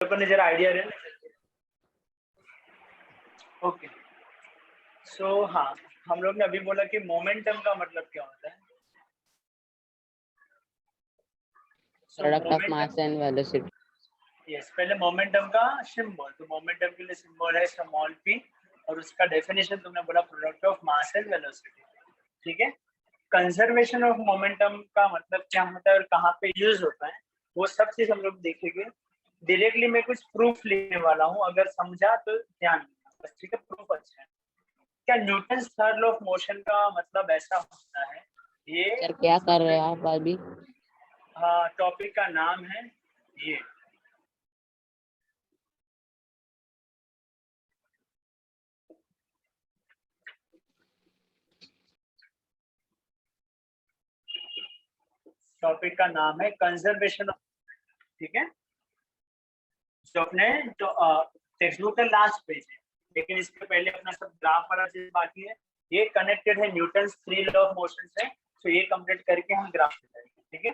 को नजर आइडिया रहे ना। ओके सो हाँ, हम लोग ने अभी बोला कि मोमेंटम का मतलब क्या होता है। Product of mass and velocity. Yes, पहले मोमेंटम का सिंबल, तो मोमेंटम के लिए सिंबल है स्मॉल p और उसका डेफिनेशन तुमने बोला product of mass and velocity. ठीक है, कंजर्वेशन ऑफ मोमेंटम का मतलब क्या होता है और कहाँ पे यूज होता है वो सब चीज हम लोग देखेंगे। डायरेक्टली मैं कुछ प्रूफ लिखने वाला हूँ, अगर समझा तो ध्यान देना बस। ठीक है, प्रूफ अच्छा है। क्या Newton third law of motion का मतलब ऐसा होता है ये। सर क्या कर रहे हैं आप अभी? हाँ, टॉपिक का नाम है ये। टॉपिक का नाम है कंजर्वेशन ऑफ। ठीक है, जो अपने जो टेक्स्ट बुक का लास्ट पेज है, लेकिन इसके पहले अपना सब ग्राफ वाला चीज बाकी है। ये कनेक्टेड है Newton three law of motion से, तो ये कंप्लीट करके हम ग्राफ पे जाएंगे। ठीक है,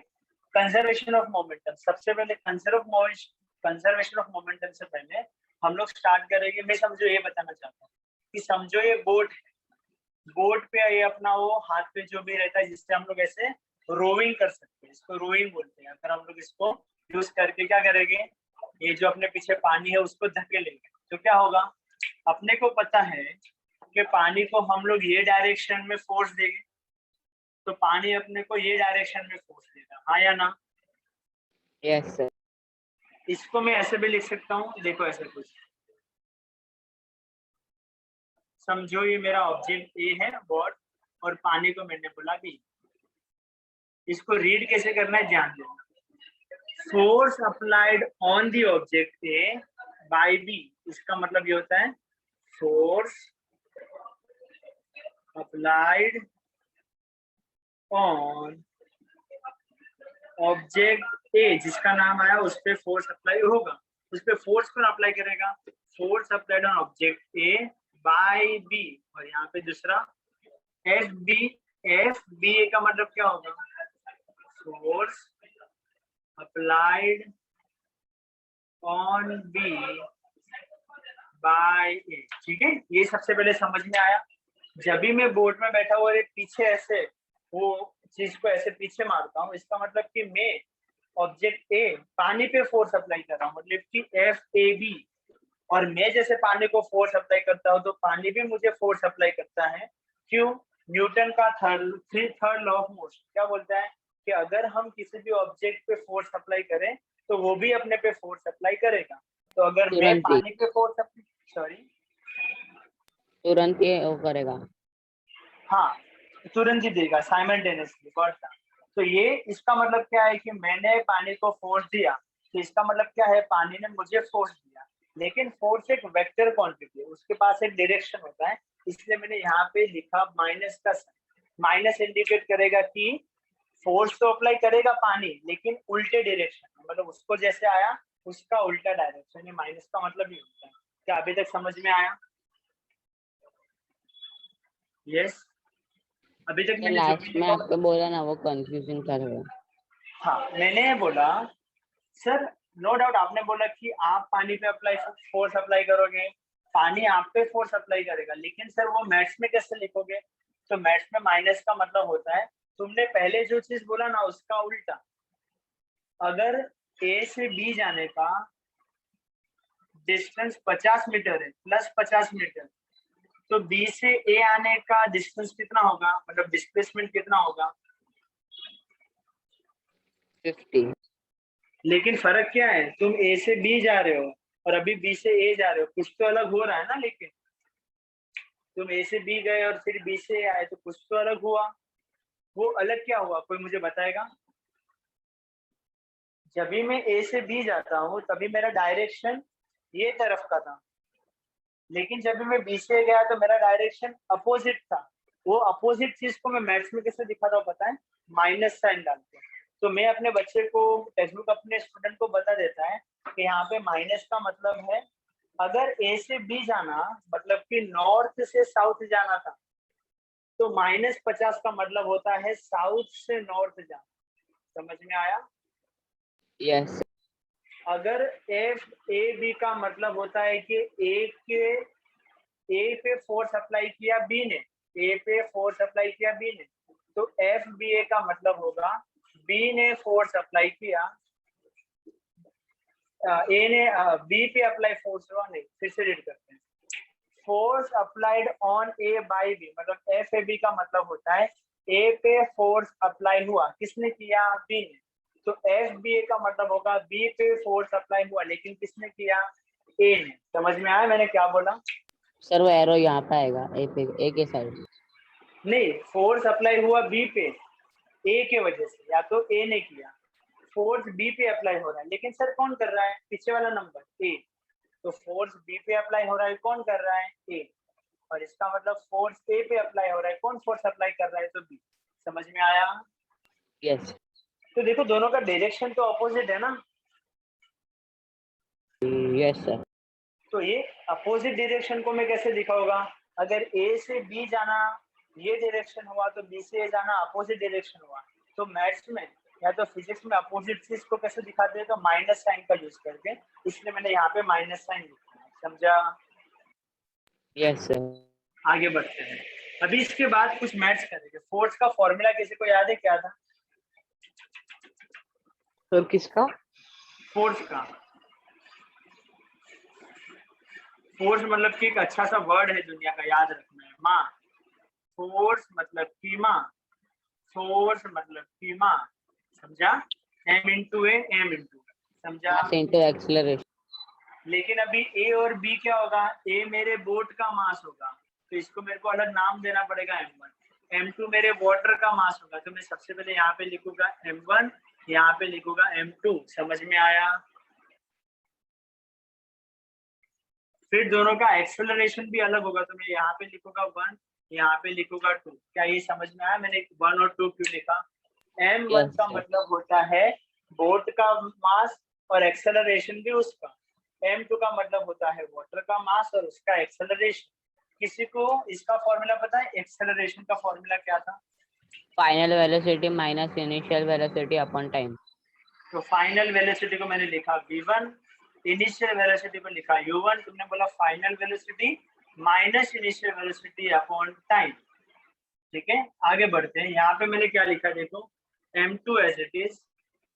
कंजर्वेशन ऑफ मोमेंटम। सबसे पहले कंजर्वेशन ऑफ मोमेंटम से पहले हम लोग स्टार्ट करेंगे। मैं समझो ये बताना चाहता हूँ कि समझो ये बोट है, बोट पे ये अपना वो हाथ पे जो भी रहता है जिससे हम लोग ऐसे रोविंग कर सकते हैं, इसको रोविंग बोलते हैं। अगर हम लोग इसको यूज करके क्या करेंगे, ये जो अपने पीछे पानी है उसको धकेलेंगे तो क्या होगा। अपने को पता है कि पानी को हम लोग ये डायरेक्शन में फोर्स देंगे तो पानी अपने को ये डायरेक्शन में फोर्स देगा, हाँ या ना। Yes sir. इसको मैं ऐसे भी लिख सकता हूँ, देखो ऐसे कुछ समझो, ये मेरा ऑब्जेक्ट ए है बोट, और पानी को मैंने बोला बी। इसको रीड कैसे करना है ध्यान देना। Force applied on the object A by B, इसका मतलब ये होता है force applied on object A, जिसका नाम आया उस पर फोर्स अप्लाई होगा। उस पर फोर्स कौन अप्लाई करेगा, force applied on object A by B. और यहाँ पे दूसरा F B, F B A का मतलब क्या होगा, force applied on B by A. ठीक है, ये सबसे पहले समझ में आया। जब भी मैं बोट में बैठा हुआ पीछे ऐसे वो चीज को ऐसे पीछे मारता हूँ, इसका मतलब कि मैं ऑब्जेक्ट ए पानी पे फोर्स अप्लाई कर रहा हूँ, मतलब कि एफ ए बी। और मैं जैसे पानी को फोर्स अप्लाई करता हूँ तो पानी भी मुझे फोर्स अप्लाई करता है। क्यों, न्यूटन का थर्ड लॉ ऑफ मोशन क्या बोलता है कि अगर हम किसी भी ऑब्जेक्ट पे फोर्स अप्लाई करें तो वो भी अपने पे फोर्स अप्लाई करेगा। तो अगर मैं तुरंत ही पानी पे फोर्स अप्लाई, सॉरी, तुरंत ये वो करेगा। हाँ, तुरंत ही देगा साइमल्टेनियसली। तो ये इसका मतलब क्या है कि मैंने पानी को फोर्स दिया, तो इसका मतलब क्या है, पानी ने मुझे फोर्स दिया। लेकिन फोर्स एक वेक्टर क्वांटिटी है, उसके पास एक डायरेक्शन होता है। इसलिए मैंने यहाँ पे लिखा माइनस का साइन। माइनस इंडिकेट करेगा कि फोर्स तो अप्लाई करेगा पानी लेकिन उल्टे डायरेक्शन में, मतलब उसको जैसे आया उसका उल्टा डायरेक्शन। ये माइनस का मतलब ही होता है। क्या अभी तक समझ में आया? यस, अभी तक मैंने जो भी लास्ट में लिखा आपको बोला ना वो कंफ्यूजिंग कर रहे हो। हाँ, मैंने बोला सर, नो डाउट आपने बोला कि आप पानी पे अप्लाई फोर्स अप्लाई करोगे, पानी आप पे फोर्स अप्लाई करेगा, लेकिन सर वो मैथ्स में कैसे लिखोगे। तो मैथ्स में माइनस का मतलब होता है, तुमने पहले जो चीज बोला ना उसका उल्टा। अगर ए से बी जाने का डिस्टेंस 50 मीटर है प्लस 50 मीटर, तो बी से ए आने का डिस्टेंस कितना होगा, मतलब डिस्प्लेसमेंट कितना होगा, 50। लेकिन फर्क क्या है, तुम ए से बी जा रहे हो और अभी बी से ए जा रहे हो, कुछ तो अलग हो रहा है ना। लेकिन तुम ए से बी गए और फिर बी से ए आए तो कुछ तो अलग हुआ। वो अलग क्या हुआ, कोई मुझे बताएगा? जब भी मैं ए से बी जाता हूँ तभी मेरा डायरेक्शन ये तरफ का था, लेकिन जब भी मैं बी से गया तो मेरा डायरेक्शन अपोजिट था। वो अपोजिट चीज को मैं मैथ्स में कैसे दिखाता हूँ पता है, माइनस साइन डाल के। तो मैं अपने बच्चे को, टेक्स्ट बुक अपने स्टूडेंट को बता देता है कि यहाँ पे माइनस का मतलब है अगर ए से बी जाना मतलब कि नॉर्थ से साउथ जाना था, तो -50 का मतलब होता है साउथ से नॉर्थ जाना। समझ में आया? यस। अगर एफ ए बी का मतलब होता है कि ए पे फोर्स अप्लाई किया बी ने, ए पे फोर्स अप्लाई किया बी ने, तो एफ बी ए का मतलब होगा बी ने फोर्स अप्लाई किया, ए ने बी पे अप्लाई फोर्स हुआ, नहीं फिर से रीड करते हैं। Force applied on A by B, मतलब एफ ए बी का मतलब होता है ए पे फोर्स अप्लाई हुआ, किसने किया, बी ने, तो एफ बी ए का मतलब होगा बी पे फोर्स अप्लाई हुआ लेकिन किसने किया, ए ने। समझ में आया मैंने क्या बोला? सर वो एरो यहाँ पे आएगा ए पे, ए के साइड। नहीं, फोर्स अप्लाई हुआ बी पे ए के वजह से, या तो ए ने किया, फोर्स बी पे अप्लाई हो रहा है, लेकिन सर कौन कर रहा है, पीछे वाला नंबर ए, तो फोर्स बी पे अप्लाई हो रहा है, कौन कर रहा है, ए, और इसका मतलब फोर्स ए पे अप्लाई हो रहा है, कौन फोर्स अप्लाई कर रहा है, तो बी। समझ में आया? यस तो देखो दोनों का डायरेक्शन तो अपोजिट है ना, यस सर। तो ये अपोजिट डायरेक्शन को मैं कैसे दिखाऊंगा, अगर ए से बी जाना ये डायरेक्शन हुआ तो बी से ए जाना अपोजिट डायरेक्शन हुआ, तो मैथ्स में या तो फिजिक्स में अपोजिट चीज को कैसे दिखाते हैं, तो माइनस साइन का यूज करके, इसलिए मैंने यहाँ पे माइनस साइन लिखा है, समझा? Yes sir. आगे बढ़ते हैं, अभी इसके बाद कुछ मैथ्स करेंगे। फोर्स का फॉर्मूला किसी को याद है क्या था? तो किसका? फोर्स का, फोर्स मतलब कि एक अच्छा सा वर्ड है दुनिया का, याद रखना है, माँ। फोर्स मतलब की माँ, फोर्स मतलब की माँ, समझा? M into A M into, समझा? Mass into acceleration. लेकिन अभी ए और बी क्या होगा, ए मेरे बोट का मास होगा, तो इसको मेरे को अलग नाम देना पड़ेगा m1, m2 मेरे वाटर का मास होगा, तो मैं सबसे पहले यहाँ पे लिखूंगा m1, यहाँ पे लिखूंगा m2। समझ में आया? फिर दोनों का एक्सेलरेशन भी अलग होगा, तो मैं यहाँ पे लिखूंगा 1, यहाँ पे लिखूंगा 2। क्या ये समझ में आया मैंने 1 और 2 क्यों लिखा? m1 यस का सर। मतलब होता है बोट का मास और एक्सेलरेशन भी उसका, m2 का मतलब होता है वाटर का मास और उसका एक्सेलरेशन। किसी को इसका फॉर्मूला पता है, एक्सेलरेशन का फॉर्मूला क्या था? Final velocity minus initial velocity upon time. तो फाइनल वेलोसिटी को मैंने लिखा v1, इनिशियल वेलोसिटी को लिखा u1, तुमने बोला final velocity minus initial velocity upon time. ठीक है, आगे बढ़ते हैं। यहाँ पे मैंने क्या लिखा देखो, m2 as it is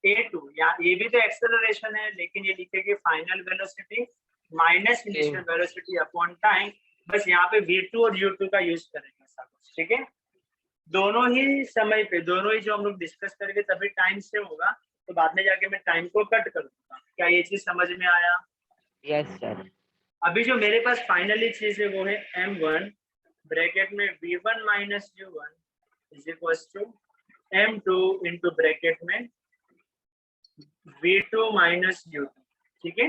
a2, यहाँ ये भी तो एक्सेलरेशन है, लेकिन ये लिखेगी final velocity minus initial velocity upon time. बस यहाँ पे v2 और u2 का यूज करेंगे सब, ठीक है? दोनों ही समय पे, दोनों ही जो हम लोग डिस्कस करेंगे तभी टाइम से होगा, तो बाद में जाके मैं टाइम को कट कर दूंगा। क्या ये चीज समझ में आया? Yes sir. अभी जो मेरे पास फाइनली चीज है वो है m1 ब्रैकेट में v1 minus u1 is equal to m2 into bracket में v2 माइनस u2। ठीक है,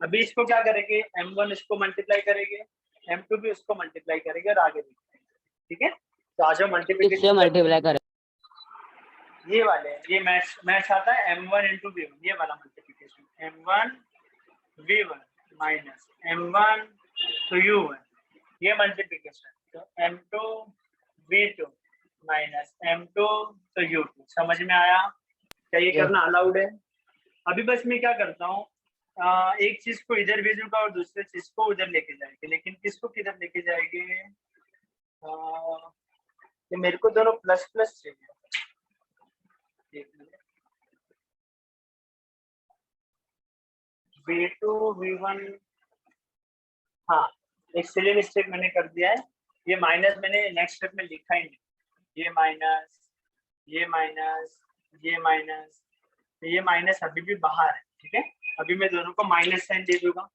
अभी इसको क्या करेंगे, m1 इसको मल्टीप्लाई करेंगे, m2 भी उसको मल्टीप्लाई करेंगे और आगे देखते हैं। ठीक है, तो आज हम किससे मल्टीप्लिकेशन मल्टीप्लाई करें? ये वाले, ये मैथ्स आता है m1 इंटू v1, ये वाला multiplication m1 v1 minus m1 तो u1, ये मल्टीप्लिकेशन, तो m2 v2 माइनस m2 तो u2। समझ में आया? क्या ये करना अलाउड है? अभी बस मैं क्या करता हूँ, एक चीज को इधर भेजूंगा और दूसरे चीज को उधर लेके जाएंगे, लेकिन किसको किधर लेके जाएंगे, ये मेरे को दोनों प्लस प्लस चाहिए। v2 v1, हाँ एक सिली मिस्टेक मैंने कर दिया है, ये माइनस मैंने नेक्स्ट स्टेप में लिखा ही नहीं, ये माइनस ये माइनस ये माइनस, ये माइनस अभी भी बाहर है। ठीक है, अभी मैं दोनों को माइनस साइन दे दूंगा,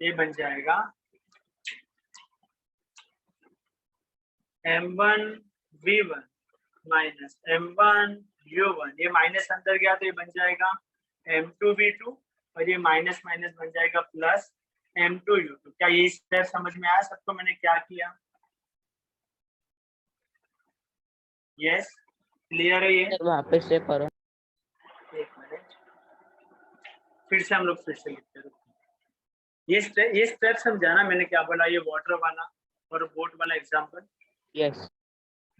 ये बन जाएगा m1 v1 minus m1 u1, ये माइनस अंदर गया तो ये बन जाएगा m2 v2 और ये माइनस माइनस बन जाएगा प्लस m2 u2। क्या ये स्टेप समझ में आया सबको मैंने क्या किया? यस, क्लियर है ये? सर वापस से करो। एक मिनट, फिर से हम लोग फिर से लिखते हैं। ये स्टेप समझाना मैंने क्या बोला, ये वाटर वाला और बोट वाला एग्जांपल। यस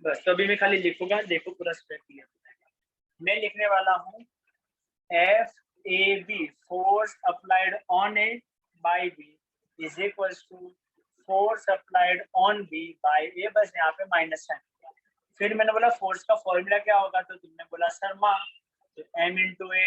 बस तो अभी मैं खाली लिखूंगा, देखो पूरा स्टेप क्लियर हो जाएगा। मैं लिखने वाला हूँ f A B, force applied on A by B is equal to force applied on B by A, बस यहाँ पे माइनस साइन। फिर मैंने बोला फोर्स का फॉर्मूला क्या होगा, तो तुमने बोला शर्मा, तो m इंटू ए,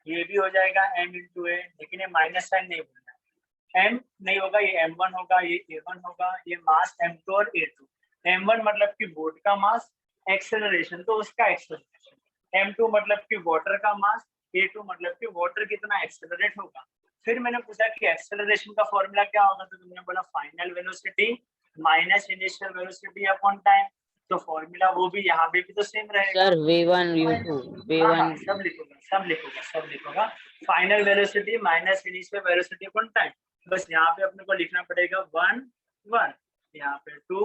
ये भी हो जाएगा m इंटू ए, लेकिन ये माइनस साइन नहीं बोलना है, m नहीं होगा, ये m1 होगा, ये a1 होगा, ये मास m2 और a2। m1 मतलब कि बोट का मास, एक्सेलरेशन तो उसका एक्सेलरेशन, m2 मतलब कि वाटर का मास, a2 मतलब कि वाटर कितना एक्सेलरेट होगा। फिर मैंने पूछा कि एक्सेलरेशन का फॉर्मूला क्या होगा, तो तुमने बोला final velocity minus initial velocity upon time, तो फॉर्मूला वो भी यहाँ पे भी तो सेम रहेगा। सर v1 u2 हाँ v1 सब लिखूंगा, सब लिखूंगा। Final velocity minus initial velocity upon time, बस यहाँ पे अपने को लिखना पड़ेगा 1 1, यहाँ पे 2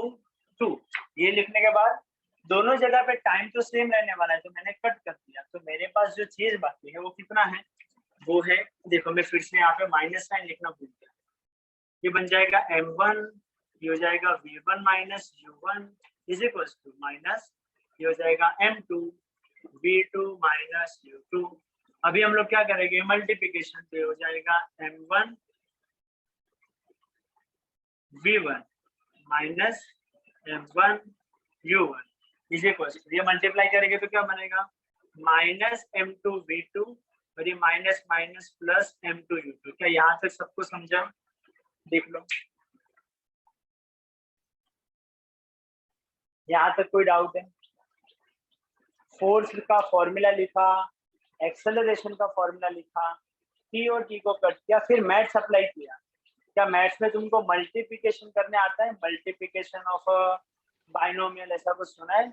2। ये लिखने के बाद दोनों जगह पे टाइम तो सेम रहने वाला है, तो मैंने कट कर दिया, तो मेरे पास जो चीज बाकी है वो कितना है, वो है, देखो मैं फिर से यहाँ पे माइनस साइन लिखना भूल गया, ये बन जाएगा m1, ये हो जाएगा v1 minus u1 is equal to minus, ये हो जाएगा m2 v2 माइनस u2। अभी हम लोग क्या करेंगे, मल्टीप्लिकेशन पे हो जाएगा m1 v1 minus m1 u1 is equal to, ये मल्टीप्लाई करेंगे तो क्या बनेगा, माइनस m2 v2 और ये minus minus plus m2 u2। क्या यहाँ तक सबको समझा, देख लो यहाँ तक कोई डाउट है। फोर्स का फॉर्मूला लिखा, एक्सेलरेशन का फॉर्मूला लिखा, टी और टी को कट किया, फिर मैथ्स अप्लाई किया। क्या मैथ्स में तुमको मल्टीप्लिकेशन करने आता है, मल्टीप्लिकेशन ऑफ बाइनोमियल, ऐसा कुछ सुना है?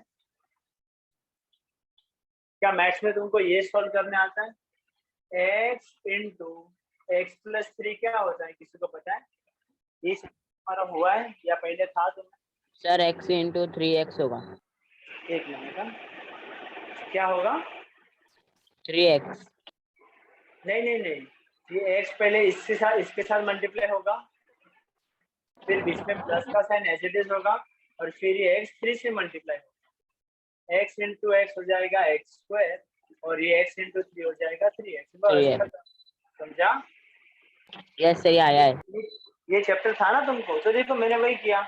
क्या मैथ्स में तुमको ये सॉल्व करने आता है, x इंटू एक्स प्लस 3 क्या होता है, किसी को पता है? ये हमारा हुआ है या पहले था तुम्हें? सर x इंटू 3x होगा। एक मिनट का, क्या होगा? 3x। नहीं, ये x पहले इसके साथ मल्टीप्लाई होगा, फिर बीच में प्लस का साइन एज इट इज होगा, और फिर ये x 3 से मल्टीप्लाई होगा, x इंटू एक्स हो जाएगा एक्स स्क्वायर, और ये x इंटू 3 हो जाएगा 3x। बस समझा? यस सही आया है। ये चैप्टर था ना तुमको, तो देखो मैंने वही किया,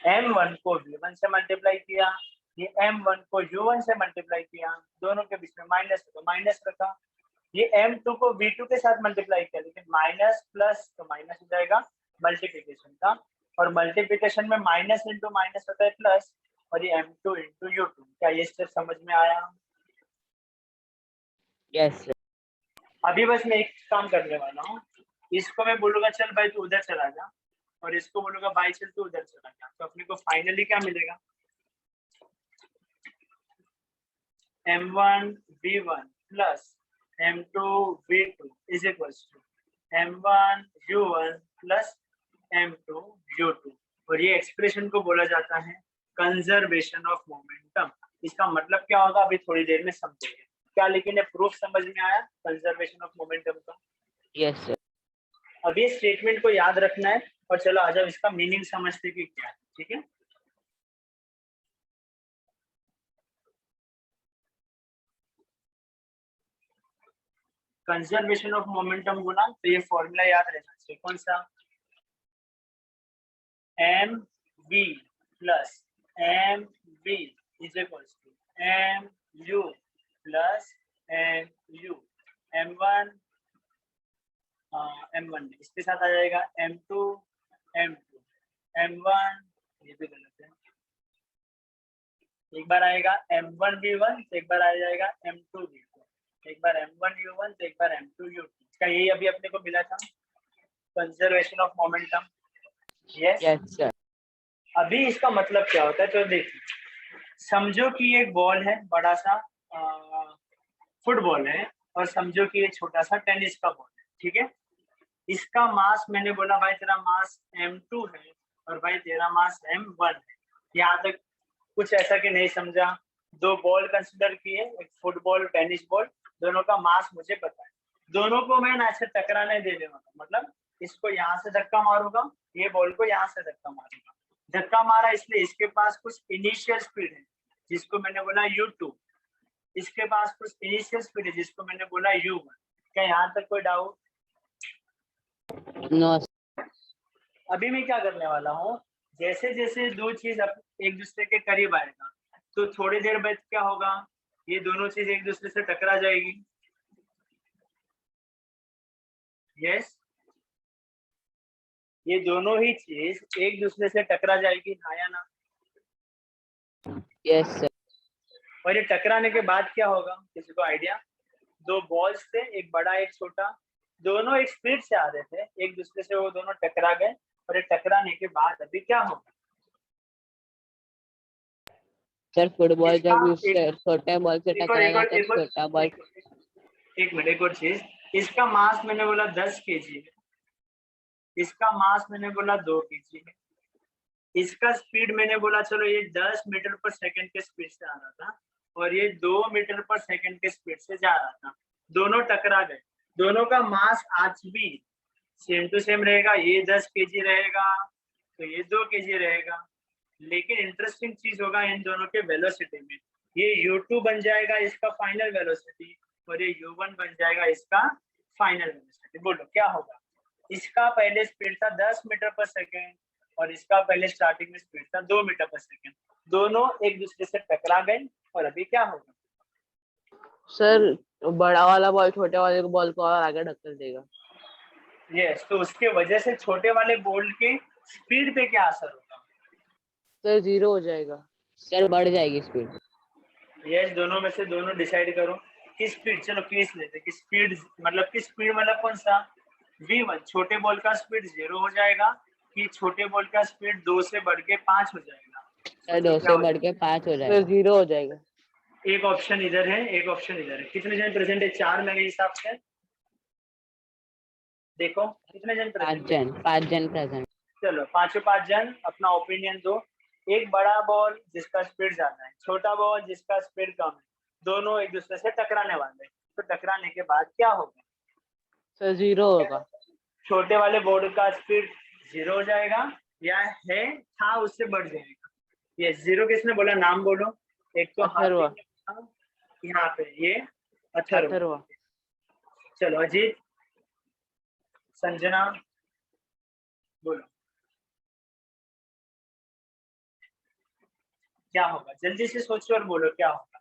m1 को v1 से मल्टीप्लाई किया, ये m1 को u1 से मल्टीप्लाई किया, दोनों के बीच में माइनस तो माइनस रखा, ये m2 को v2 के साथ मल्टीप्लाई किया, लेकिन माइनस प्लस तो माइनस हो जाएगा मल्टीप्लिकेशन का, और मल्टीप्लिकेशन में माइनस इंटू माइनस होता है प्लस, और ये m2 इंटू u2। क्या ये स्टेप समझ में आया? Yes sir. अभी बस मैं एक काम करने वाला हूँ, इसको मैं बोलूंगा चल भाई तू उधर चला जा, और इसको बोलूंगा भाई चल तू उधर चला जा, तो अपने को फाइनली क्या मिलेगा, m1 v1 plus m2 v2 is equal to m1 u1 plus m2 u2, और ये एक्सप्रेशन को बोला जाता है कंजर्वेशन ऑफ मोमेंटम। इसका मतलब क्या होगा अभी थोड़ी देर में समझेंगे। क्या लेकिन ये प्रूफ समझ में आया कंजर्वेशन ऑफ मोमेंटम का? Yes sir. अब ये स्टेटमेंट को याद रखना है, और चलो आज इसका मीनिंग समझते कि क्या है, ठीक है? कंजर्वेशन ऑफ मोमेंटम बोला तो ये फॉर्मूला याद रहना चाहिए, कौन सा, M V plus M V is equal to M U plus M U, m1 m1 इसके साथ आ जाएगा m2 m2 m1, ये भी गलत है, एक बार आएगा m1 v1, एक बार आ जाएगा m2 v2, एक बार m1 u1, एक बार m2 u2। इसका यही अभी अपने को मिला था conservation of momentum. Yes sir. अभी इसका मतलब क्या होता है, तो देखिए, समझो कि एक बॉल है, बड़ा सा फुटबॉल है, और समझो कि ये छोटा सा टेनिस का बॉल है, ठीक है? इसका मास मैंने बोला भाई तेरा मास m2 है, और भाई तेरा मास m1 है। यहाँ तक कुछ ऐसा कि नहीं समझा? दो बॉल कंसिडर किए, एक फुटबॉल टेनिस बॉल, दोनों का मास मुझे पता है, दोनों को मैं ऐसे टकराने देने वाला, मतलब इसको यहाँ से धक्का मारूंगा, ये बॉल को यहाँ से धक्का मारूंगा, धक्का मारा इसलिए इसके पास कुछ इनिशियल स्पीड है जिसको मैंने बोला u2, इसके पास कुछ इनिशियल स्पीड है जिसको मैंने बोला u1, क्या यहाँ तक कोई डाउट? नो अभी मैं क्या करने वाला हूँ, जैसे जैसे दो चीज एक दूसरे के करीब आएगा तो थोड़ी देर बाद क्या होगा, ये दोनों चीज एक दूसरे से टकरा जाएगी। यस, ये दोनों ही चीज एक दूसरे से टकरा जाएगी, हाँ या ना? Yes sir. और ये टकराने के बाद क्या होगा, किसी को आइडिया? दो बॉल्स थे, एक बड़ा एक छोटा, दोनों एक स्पीड से आ रहे थे, एक दूसरे से वो दोनों टकरा गए, और ये टकराने के बाद अभी क्या होगा? सर फुटबॉल इसका जब उससे छोटे बॉल से एक और टकराएगा तब छोटा बॉल। एक मिनट, एक और चीज, इसका मास मैंने बोला 10 केजी है, इसका मास मैंने बोला 2 केजी है, इसका स्पीड मैंने बोला चलो ये 10 मीटर पर सेकंड के स्पीड से आ रहा था, और ये 2 मीटर पर सेकंड के स्पीड से जा रहा था, दोनों टकरा गए, दोनों का मास आज भी सेम टू सेम रहेगा, ये 10 केजी रहेगा तो ये 2 केजी रहेगा, लेकिन इंटरेस्टिंग चीज होगा इन दोनों के वेलोसिटी में, ये u2 बन जाएगा इसका फाइनल वेलोसिटी, और ये u1 बन जाएगा इसका फाइनल वेलोसिटी। बोलो क्या होगा? इसका पहले स्पीड था 10 मीटर पर सेकेंड और इसका पहले स्टार्टिंग में स्पीड था 2 मीटर पर सेकेंड, दोनों एक दूसरे से टकरा गए, और अभी क्या होगा? सर बड़ा वाला बॉल छोटे वाले बॉल को और आगे ढकेल देगा। यस, तो उसके वजह से छोटे वाले बॉल के स्पीड पे क्या असर होगा? सर 0 हो जाएगा। सर बढ़ जाएगी स्पीड। यस, दोनों में से दोनों डिसाइड करो किस स्पीड, चलो केस लेते हैं कि स्पीड मतलब कौन सा? v1 छोटे बॉल का स्पीड 0 हो जाएगा कि छोटे बॉल का स्पीड 2 से बढ़ के 5 हो जाएगा? सर 2 से बढ़ के 5 हो जाएगा। 0 हो जाएगा। एक ऑप्शन इधर है, एक ऑप्शन इधर है, कितने जन प्रेजेंट है? 4 मेरे हिसाब से, देखो कितने जन प्रेजेंट है? 5 जन प्रेजेंट। चलो 5 जन अपना ओपिनियन दो। एक बड़ा बॉल जिसका स्पीड ज्यादा है, छोटा बॉल जिसका स्पीड कम है, दोनों एक दूसरे से टकराने वाले हैं, तो टकराने के बाद क्या होगा? सर 0 होगा। छोटे वाले बोर्ड का स्पीड 0 हो जाएगा या है था उससे बढ़ जाएगा? ये 0 किसने बोला, नाम बोलो। एक तो अथर्व। हार्दिक ने बोला, यहाँ पे ये अथर्व। अथर्व। चलो अजीत, संजना, बोलो क्या होगा? जल्दी से सोचो और बोलो क्या होगा।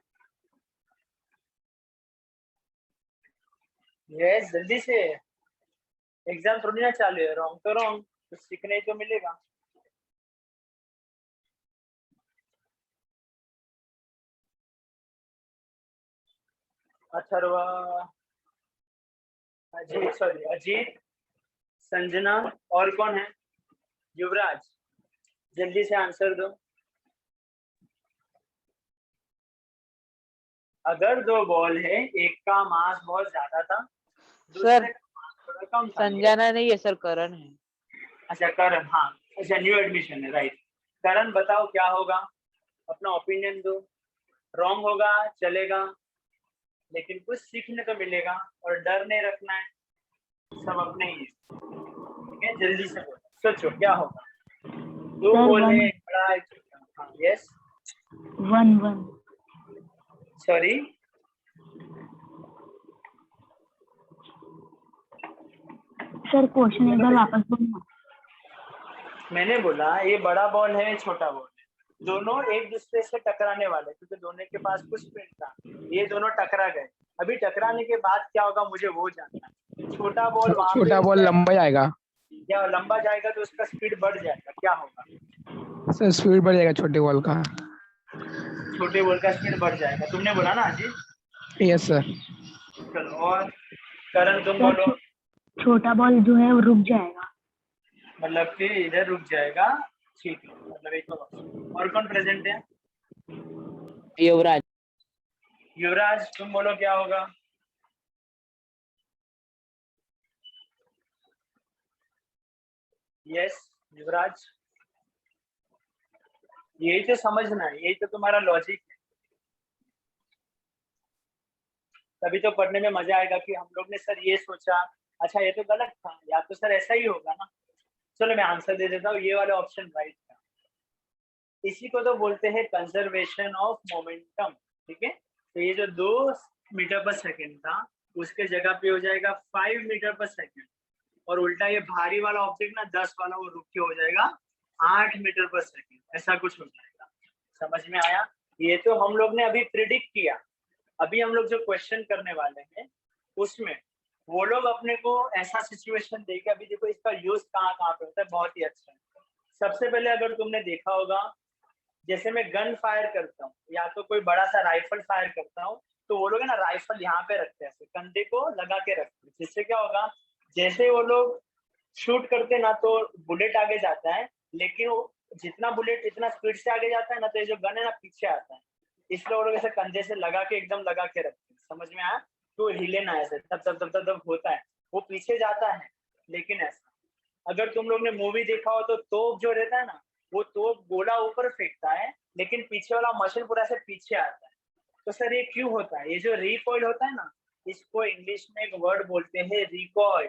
यस, जल्दी से, एग्जाम थोड़ी ना चालू है, रॉन्ग तो रॉन्ग, कुछ सीखने ही तो मिलेगा। अथर्वा, अजीत, सॉरी अजीत, संजना, और कौन है? युवराज, जल्दी से आंसर दो। अगर दो बॉल है, एक का मास बहुत ज्यादा था, दूसरे का मास थोड़ा कम था, संजना नहीं है सर, करण है। अच्छा करण, हाँ अच्छा न्यू एडमिशन है, राइट। करण बताओ क्या होगा, अपना ओपिनियन दो। रॉन्ग होगा चलेगा, लेकिन कुछ सीखने को मिलेगा, और डर नहीं रखना है, सब अपने ही है, ठीक है? जल्दी से बोलो, सोचो क्या होगा। दो बॉल है, एक बड़ा एक छोटा। हाँ यस, 1-1 सॉरी सर, क्वेश्चन एक बार वापस बोलना। मैंने बोला ये बड़ा बॉल है, छोटा बॉल है, दोनों एक दूसरे से टकराने वाले, क्योंकि दोनों के पास कुछ स्पीड था, ये दोनों टकरा गए, अभी टकराने के बाद क्या होगा मुझे वो जानना है। छोटा बॉल वहां पे छोटा बॉल लंबा जाएगा। क्या लंबा जाएगा तो उसका स्पीड बढ़ जाएगा, क्या होगा? सर स्पीड बढ़ जाएगा छोटे बॉल का। छोटे बॉल का स्पीड बढ़ जाएगा, तुमने बोला ना अजीत? Yes sir. चलो, और करण तुम सर, बोलो। छोटा बॉल जो है वो रुक जाएगा। मतलब कि इधर रुक जाएगा, ठीक है, मतलब एक और कौन प्रेजेंट है? युवराज। युवराज तुम बोलो क्या होगा? यस युवराज, यही तो समझना है, यही तो तुम्हारा लॉजिक है, तभी तो पढ़ने में मजा आएगा कि हम लोग ने सर ये सोचा, अच्छा ये तो गलत था, या तो सर ऐसा ही होगा ना। चलो मैं आंसर दे देता हूँ, ये वाला ऑप्शन राइट था। इसी को तो बोलते हैं कंजर्वेशन ऑफ मोमेंटम, ठीक है? तो ये जो 2 मीटर पर सेकेंड था, उसके जगह पे हो जाएगा 5 मीटर पर सेकेंड, और उल्टा ये भारी वाला ऑब्जेक्ट ना 10 वाला वो रुक के हो जाएगा 8 मीटर पर सेकेंड, ऐसा कुछ हो जाएगा। समझ में आया? ये तो हम लोग ने अभी प्रिडिक्ट किया। अभी हम लोग जो क्वेश्चन करने वाले हैं उसमें वो लोग अपने को ऐसा सिचुएशन देके, अभी देखो इसका यूज कहाँ कहाँ पे होता है, बहुत ही अच्छा है। सबसे पहले अगर तुमने देखा होगा, जैसे मैं गन फायर करता हूँ या तो कोई बड़ा सा राइफल फायर करता हूँ, तो वो लोग है ना राइफल यहाँ पे रखते हैं, कंधे को लगा के रखते हैं, जिससे क्या होगा, जैसे वो लोग शूट करते ना तो बुलेट आगे जाता है, लेकिन वो जितना बुलेट इतना स्पीड से आगे जाता है ना, तो ये जो गन है ना पीछे आता है, इसलिए वो लोग ऐसे कंधे से लगा के एकदम लगा के रखते हैं। समझ में आया? तो हिले ना ऐसे तब तब तब तब तब होता है, वो पीछे जाता है। लेकिन ऐसा अगर तुम लोग ने मूवी देखा हो तो तोप जो रहता है ना, वो तोप गोला ऊपर फेंकता है, लेकिन पीछे वाला मशीन पूरा से पीछे आता है। तो सर ये क्यों होता है? ये जो रिकॉइल होता है ना, इसको इंग्लिश में एक वर्ड बोलते हैं रिकॉइल।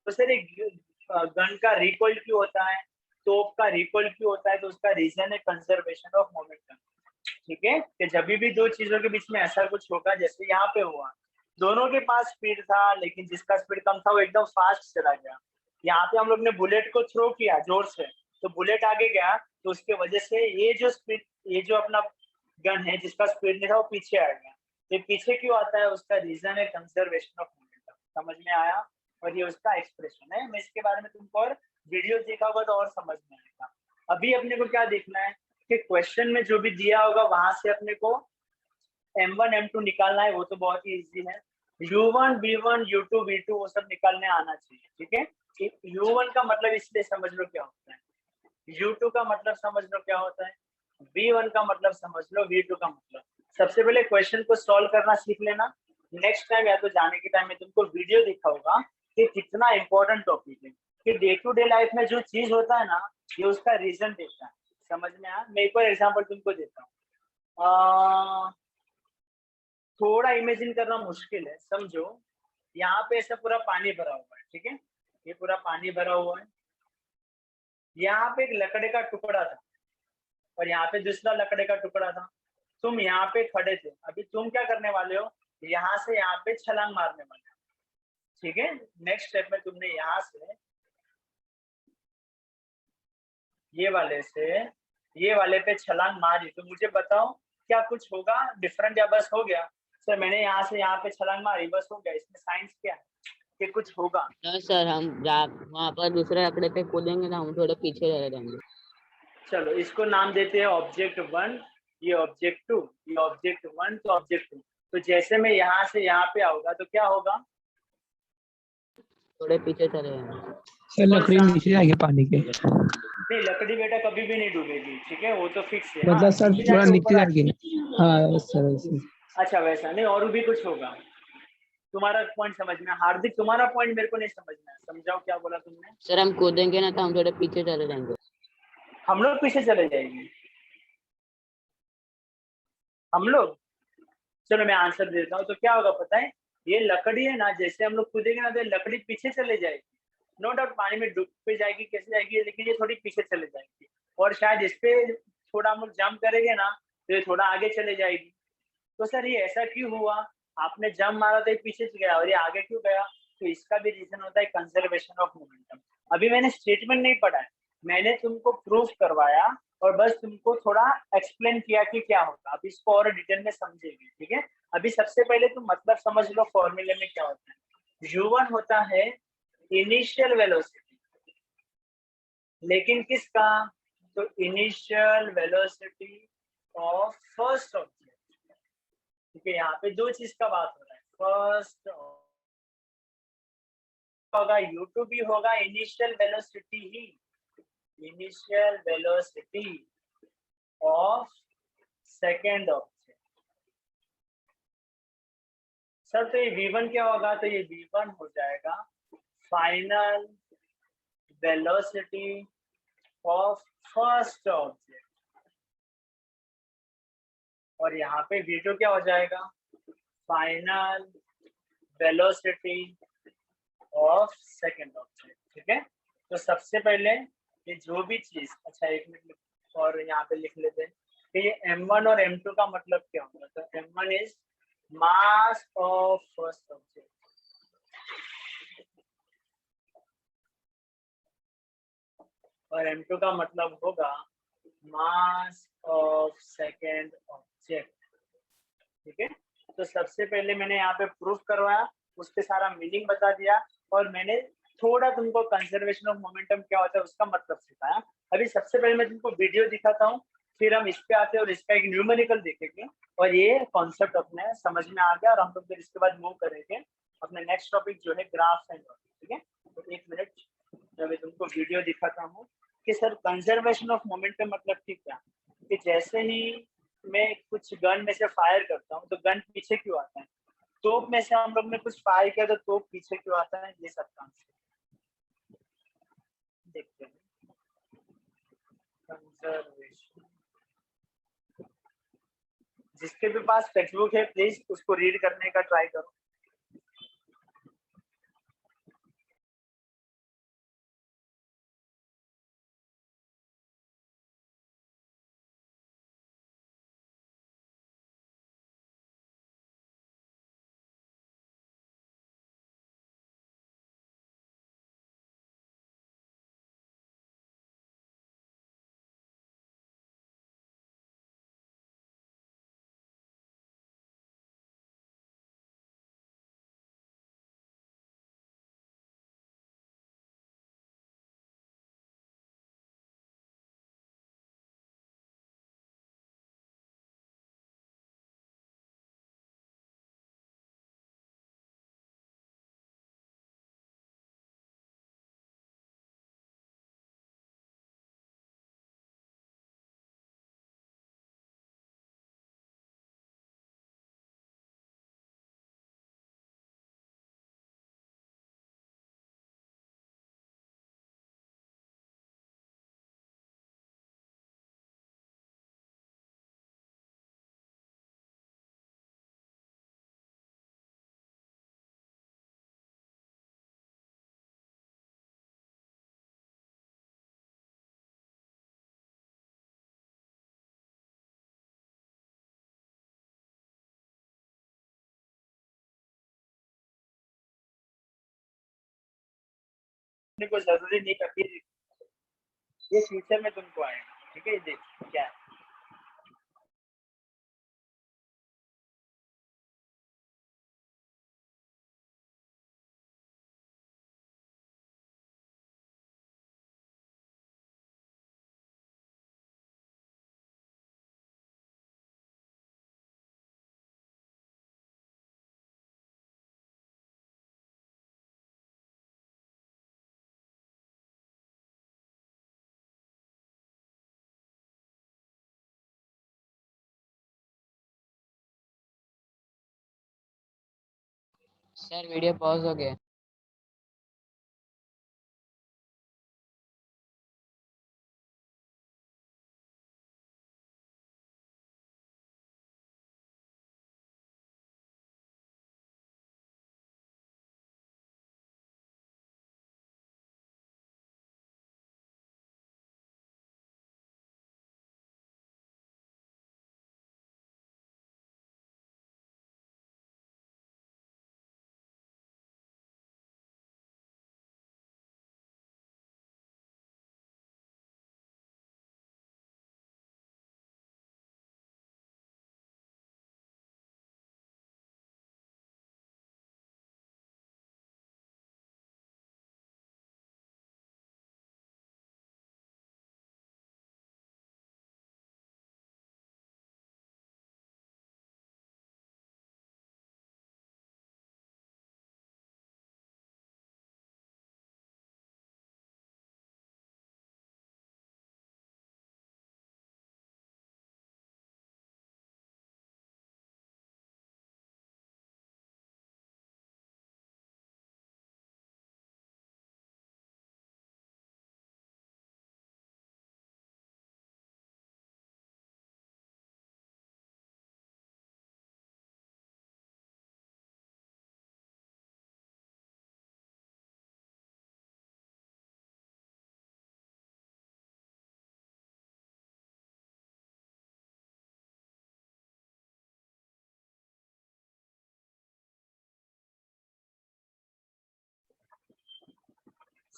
तो सर ये गन का रिकॉइल क्यों होता है, तोप का रिकॉइल क्यों होता है? तो उसका रीजन है कंजर्वेशन ऑफ मोमेंटम। ठीक है, कि जब भी दो चीजों के बीच में ऐसा कुछ होगा, जैसे यहाँ पे हुआ, दोनों के पास स्पीड था, लेकिन जिसका स्पीड कम था वो एकदम फास्ट चला गया। यहाँ पे हम लोग ने बुलेट को थ्रो किया जोर से, तो बुलेट आगे गया, तो उसके वजह से ये जो स्पीड, ये जो अपना गन है जिसका स्पीड नहीं था वो पीछे आ गया। ये पीछे क्यों आता है? उसका रीजन है कंजर्वेशन ऑफ मोमेंटम। समझ में आया? और ये उसका एक्सप्रेशन है। मैं इसके बारे में तुमको और वीडियो देखा होगा तो और समझ में आएगा। अभी अपने को क्या देखना है कि क्वेश्चन में जो भी दिया होगा वहां से अपने को M1 M2 निकालना है, वो तो बहुत ही इजी है। U1 V1 U2 V2 वो सब निकालने आना चाहिए। ठीक है, U1 का मतलब इसलिए समझ लो क्या होता है, U2 का मतलब समझ लो क्या होता है, V1 का मतलब समझ लो, V2 का मतलब। सबसे पहले क्वेश्चन को सॉल्व करना सीख लेना। नेक्स्ट टाइम या तो जाने के टाइम में तुमको वीडियो दिखाऊंगा कि कितना इंपॉर्टेंट टॉपिक है, कि डे टू डे लाइफ में जो चीज होता है ना, ये उसका रीजन देता है। समझ में आया? मैं एक और एग्जाम्पल तुमको देता हूँ। थोड़ा इमेजिन करना मुश्किल है, समझो। यहाँ पे ऐसा पूरा पानी भरा हुआ है, ठीक है, ये पूरा पानी भरा हुआ है। यहाँ पे एक लकड़े का टुकड़ा था और यहाँ पे दूसरा लकड़े का टुकड़ा था। तुम यहाँ पे खड़े थे, अभी तुम क्या करने वाले हो, यहाँ से यहाँ पे छलांग मारने वाले हो। ठीक है, नेक्स्ट स्टेप में तुमने यहाँ से ये वाले पे छलांग मारी, तो मुझे बताओ क्या कुछ होगा डिफरेंट या बस हो गया? सर मैंने यहाँ से यहाँ पे छलांग मारी, बस हो गया? इसमें साइंस क्या है कि कुछ होगा? ना सर, हम वहाँ पर दूसरे आंकड़े पे कूदेंगे ना, हम थोड़े पीछे रह जाएंगे। चलो इसको नाम देते हैं ऑब्जेक्ट 1, ये ऑब्जेक्ट 2, ये ऑब्जेक्ट 1, तो ऑब्जेक्ट 2। तो जैसे मैं यहाँ से यहाँ पे आऊंगा तो क्या होगा? थोड़े पीछे चले जाएंगे। सर लकड़ी नीचे जाएगी पानी के, नहीं, लकड़ी बेटा कभी भी नहीं डूबेगी, ठीक है, वो तो फिक्स है। मतलब सर नीचे थोड़ा जाके नीचे ऊपर जाएगी। हाँ सर ऐसे। अच्छा वैसा नहीं, और भी कुछ होगा? तुम्हारा पॉइंट समझ में, हार्दिक तुम्हारा पॉइंट मेरे को नहीं समझ में, समझाओ क्या बोला तुमने? सर हम कूदेंगे ना तो हम थोड़े पीछे चले जाएंगे। हम लोग पीछे चले जाएंगे? हम लोग, चलो मैं आंसर देता हूँ। तो क्या होगा पता है, ये लकड़ी है ना, जैसे हम लोग कूदेंगे ना तो लकड़ी पीछे चले जाएगी। नो डाउट पानी में डूब पे जाएगी, कैसे जाएगी, लेकिन ये थोड़ी पीछे चले जाएगी। और शायद इस पे थोड़ा हम लोग जंप करेंगे ना तो ये थोड़ा आगे चले जाएगी। तो सर ये ऐसा क्यों हुआ? आपने जंप मारा तो ये पीछे गया और ये आगे क्यों गया? तो इसका भी रीजन होता है कंजर्वेशन ऑफ मोमेंटम। अभी मैंने स्टेटमेंट नहीं पढ़ा है, मैंने तुमको प्रूफ करवाया और बस तुमको थोड़ा एक्सप्लेन किया कि क्या होता है। अब इसको और डिटेल में समझेंगे, ठीक है। अभी सबसे पहले तुम मतलब समझ लो फॉर्मूले में क्या होता है। u1 होता है इनिशियल वेलोसिटी, लेकिन किसका? तो initial velocity of first object. ठीक है, यहाँ पे दो चीज का बात हो रहा है, फर्स्ट होगा u2 भी होगा initial velocity he, initial velocity of second object. Sir तो ये v1 क्या होगा? तो ये v1 हो जाएगा final velocity of first object, और यहाँ पे v2 क्या हो जाएगा? Final velocity of second object. ठीक है, तो सबसे पहले ये जो भी चीज, अच्छा एक मिनट और यहाँ पे लिख लेते हैं कि ये m1 और m2 का मतलब क्या होगा। तो m1 is mass of first object, और m2 का मतलब होगा मास ऑफ सेकेंड ऑब्जेक्ट। ठीक है, तो सबसे पहले मैंने यहाँ पे प्रूफ करवाया, उसके सारा मीनिंग बता दिया, और मैंने थोड़ा तुमको कंजर्वेशन ऑफ मोमेंटम क्या होता है उसका मतलब सिखाया। अभी सबसे पहले मैं तुमको वीडियो दिखाता हूँ, फिर हम इस पे आते हैं और इसका एक न्यूमेरिकल देखेंगे, और ये कॉन्सेप्ट अपने समझ में आ गया, और हम लोग फिर इसके बाद मूव करेंगे अपने नेक्स्ट टॉपिक जो है ग्राफ्स एंड। ठीक है, तो एक मिनट मैं तुमको वीडियो दिखाता हूँ कि सर कंजर्वेशन ऑफ मोमेंटम मतलब ठीक क्या, कि जैसे ही मैं कुछ गन में से फायर करता हूँ तो गन पीछे क्यों आता है, तोप में से हम लोग ने कुछ फायर किया तो तोप पीछे क्यों आता है, ये सब कॉन्सेप्ट देखते हैं। कंजर्वेशन, जिसके भी पास टेक्स्ट बुक है प्लीज उसको रीड करने का ट्राई करो। को जरूरी नहीं करती, ये फ्यूचर में तुमको आएगा। ठीक है, ये देख क्या है। सर वीडियो पॉज हो गया।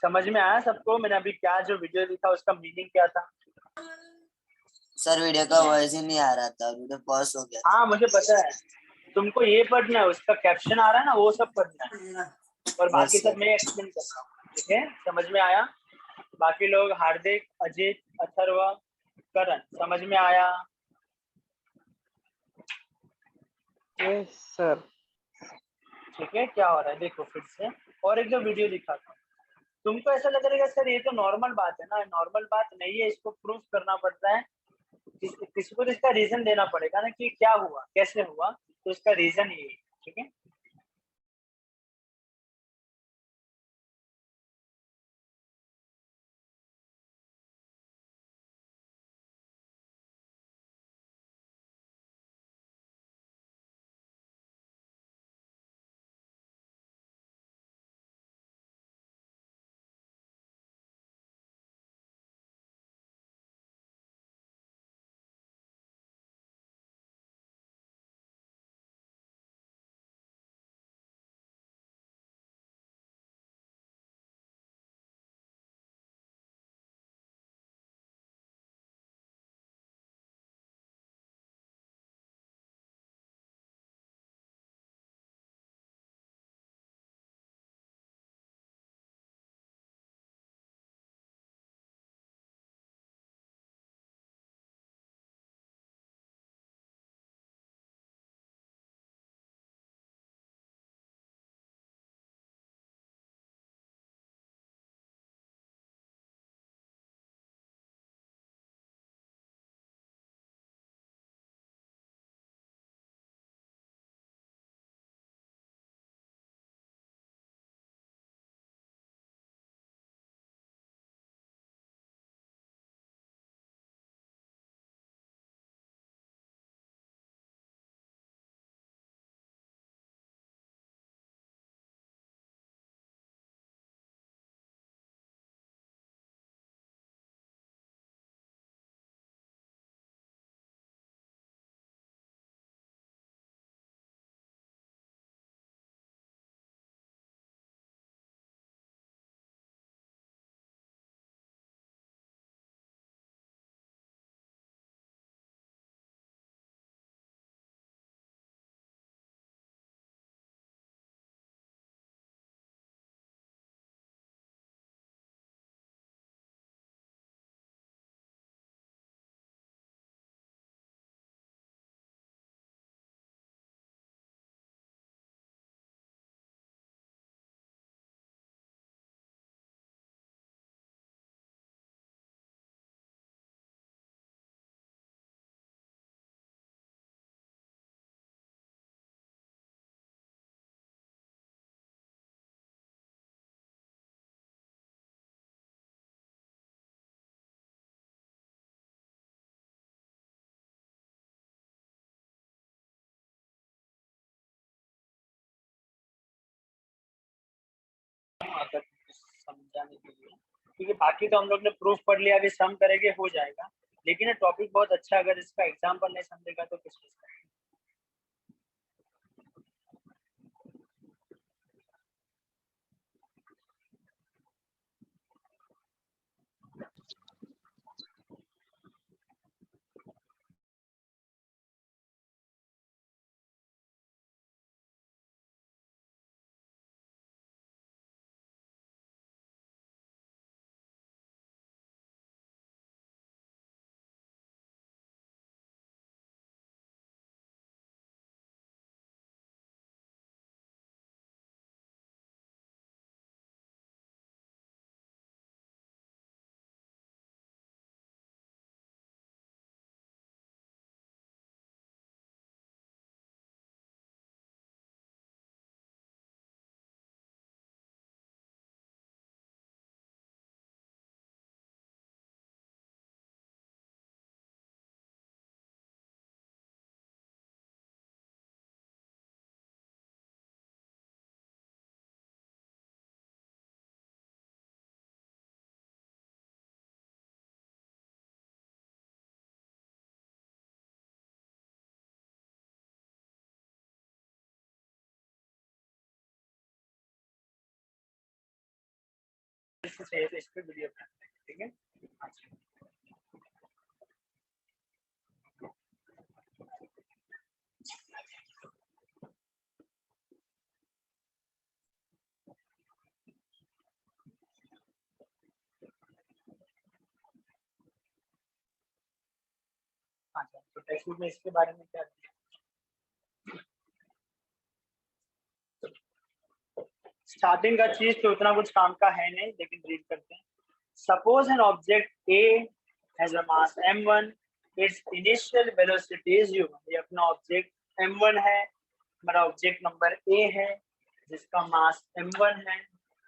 समझ में आया सबको? मैंने अभी क्या जो वीडियो दिखा उसका मीनिंग क्या था? सर वीडियो का वॉइस ही नहीं आ रहा था, वीडियो पॉज हो गया। हाँ मुझे पता है, तुमको ये पढ़ना है, उसका कैप्शन आ रहा है ना, वो सब पढ़ना है, और बाकी Yes, सब sir. मैं एक्सप्लेन कर रहा हूँ, ठीक है? समझ में आया? बाकी लोग हार्दिक, अजीत, अथर्व, करण, समझ में आया? Yes sir. ठीक है, क्या हो रहा है देखो फिर से, और एक दो वीडियो दिखाता हूँ। तुमको ऐसा लग रहा है सर ये तो नॉर्मल बात है ना? नॉर्मल बात नहीं है, इसको प्रूफ करना पड़ता है, किसी को तो इसका रीजन देना पड़ेगा ना कि क्या हुआ, कैसे हुआ, तो इसका रीजन ये है, ठीक है? अगर समझाने के लिए, क्योंकि बाकी तो हम लोग ने प्रूफ पढ़ लिया, अभी सम करेंगे हो जाएगा, लेकिन ये टॉपिक बहुत अच्छा है, अगर इसका एग्जाम्पल नहीं समझेगा तो किस चीज का? से चाहिए तो इस पे वीडियो करते हैं, ठीक है। अच्छा, तो टेक्स्ट बुक में इसके बारे में क्या दिया? स्टार्टिंग का चीज तो उतना कुछ काम का है नहीं, लेकिन रीड करते हैं। Suppose an object A has a mass m1, it's initial velocity is u1। ये अपना ऑब्जेक्ट m1 है, हमारा ऑब्जेक्ट नंबर ए है जिसका मास m1 है।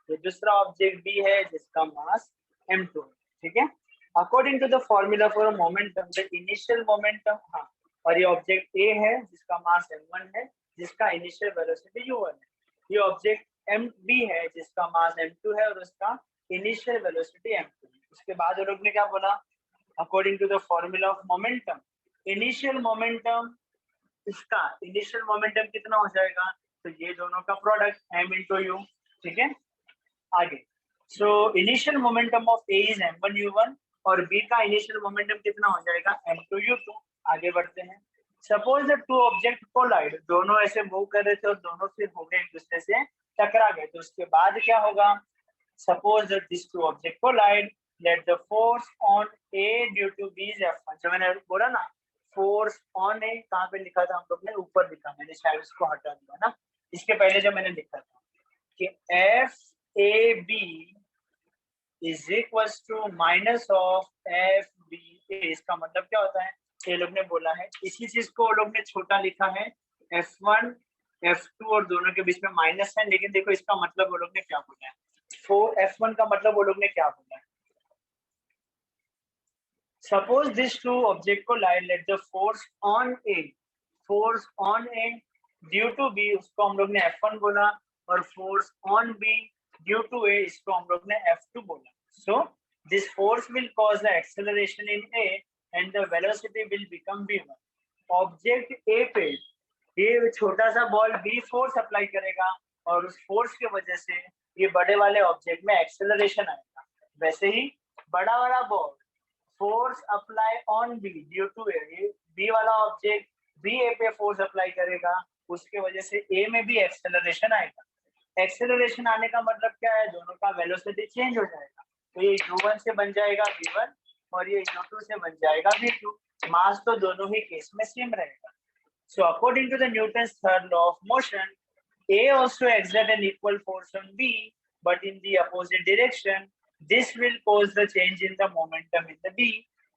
ये दूसरा ऑब्जेक्ट बी है जिसका मास m2 है, ठीक है। According to the formula for momentum, the initial momentum, हाँ, और ये ऑब्जेक्ट ए है जिसका मास m1 है, जिसका इनिशियल वेलोसिटी u1 है। ये ऑब्जेक्ट m_b है जिसका मास m2 है और उसका इनिशियल वेलोसिटी m2 है। उसके बाद वो लोग ने क्या बोला, according to the formula of momentum, initial momentum, इसका इनिशियल मोमेंटम कितना हो जाएगा, तो ये दोनों का प्रोडक्ट m into u, ठीक है। आगे, so initial momentum of A is m1 u1 और b का इनिशियल मोमेंटम कितना हो जाएगा m2 u2। आगे बढ़ते हैं। Suppose the two object collide, दोनों ऐसे मूव कर रहे थे और दोनों फिर हो गए एक दूसरे से टकरा गए, तो उसके बाद क्या होगा, suppose that this two object collide, let the force on A due to B is F1। जो मैंने बोला ना, फोर्स ऑन ए कहाँ पे लिखा था हम लोग ने, ऊपर लिखा, मैंने शायद उसको हटा दिया ना, इसके पहले जब मैंने लिखा था कि FAB is equal to minus of FBA। इसका मतलब क्या होता है, ये लोग ने बोला है, इसी चीज को लोग ने छोटा लिखा है F1 F2 और दोनों के बीच में माइनस है, लेकिन देखो इसका मतलब वो लोग ने क्या बोला है, F1 का मतलब वो लोग ने क्या बोला है, सपोज दिस टू ऑब्जेक्ट को let the force on A, force on A due to B, उसको हम लोग ने F1 बोला, और force on B due to A, इसको हम लोग ने F2 बोला। So this force will cause the acceleration in A and the velocity will become v1। Object A पे ये छोटा सा बॉल बी फोर्स अप्लाई करेगा और उस फोर्स की वजह से ये बड़े वाले ऑब्जेक्ट में एक्सेलरेशन आएगा। वैसे ही बड़ा वाला ball force apply on B due to A, ये बी वाला ऑब्जेक्ट बी ए पे फोर्स अप्लाई करेगा, उसके वजह से ए में भी एक्सेलरेशन आएगा। एक्सेलरेशन आने का मतलब क्या है, दोनों का वेलोसिटी चेंज हो जाएगा, तो ये u1 से बन जाएगा v1 और ये u2 से बन जाएगा v2। मास तो दोनों ही केस में सेम रहेगा। So according to the Newton's third law of motion, A also exert an equal force on B, but in the opposite direction. This will cause the change in the momentum in the B.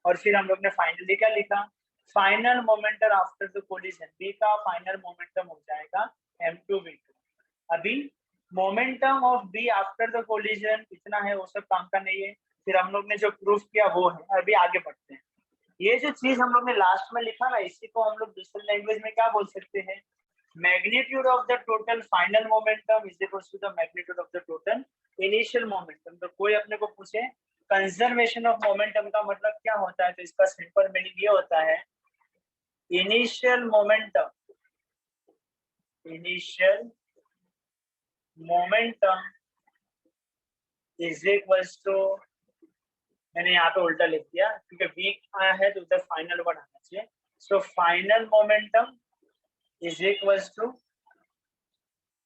और फिर हम लोग ने finally क्या लिखा, final momentum after the collision, B का final momentum हो जाएगा m2 v2। अभी momentum of B after the collision इतना है, वो सब काम का नहीं है, फिर हम लोग ने जो प्रूफ किया वो है। अभी आगे बढ़ते हैं। ये जो चीज हम लोग ने लास्ट में लिखा ना, इसी को हम लोग दूसरी लैंग्वेज में क्या बोल सकते हैं, magnitude of the total final momentum is equal to the magnitude of the total initial momentum। तो कोई अपने को पूछे कंजर्वेशन ऑफ मोमेंटम का मतलब क्या होता है, तो इसका सिंपल मीनिंग ये होता है, initial momentum, initial momentum is equal to, मैंने यहाँ पे उल्टा लिख दिया क्योंकि वीक आया है तो उधर फाइनल वर्ड आना चाहिए। So final momentum is equal to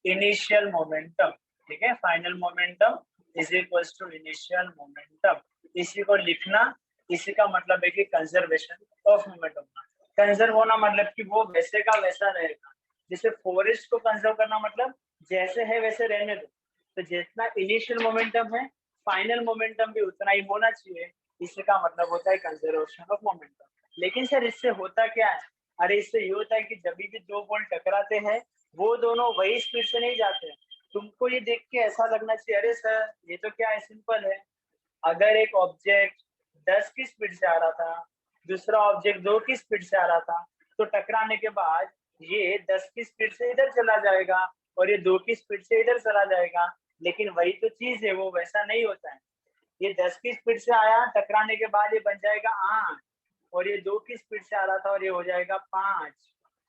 initial momentum, ठीक है। Final momentum is equal to initial momentum, इसी को लिखना, इसी का मतलब है कि कंजर्वेशन ऑफ मोमेंटम। कंजर्व होना मतलब कि वो वैसे का वैसा रहेगा, जैसे फॉरेस्ट को कंजर्व करना मतलब जैसे है वैसे रहने दो, तो जितना इनिशियल मोमेंटम है फाइनल मोमेंटम भी उतना ही होना चाहिए, इसका मतलब होता है कंजर्वेशन ऑफ मोमेंटम। लेकिन सर इससे होता क्या है, अरे इससे ये होता है कि जब भी दो बॉल टकराते हैं वो दोनों वही स्पीड से नहीं जाते हैं। तुमको ये देख के ऐसा लगना चाहिए, अरे सर ये तो क्या है, सिंपल है, अगर एक ऑब्जेक्ट 10 की स्पीड से आ रहा था, दूसरा ऑब्जेक्ट 2 की स्पीड से आ रहा था, तो टकराने के बाद ये 10 की स्पीड से इधर चला जाएगा और ये 2 की स्पीड से इधर चला जाएगा, लेकिन वही तो चीज है, वो वैसा नहीं होता है। ये 10 की स्पीड से आया, टकराने के बाद ये बन जाएगा 8, और ये 2 की स्पीड से आ रहा था और ये हो जाएगा 5।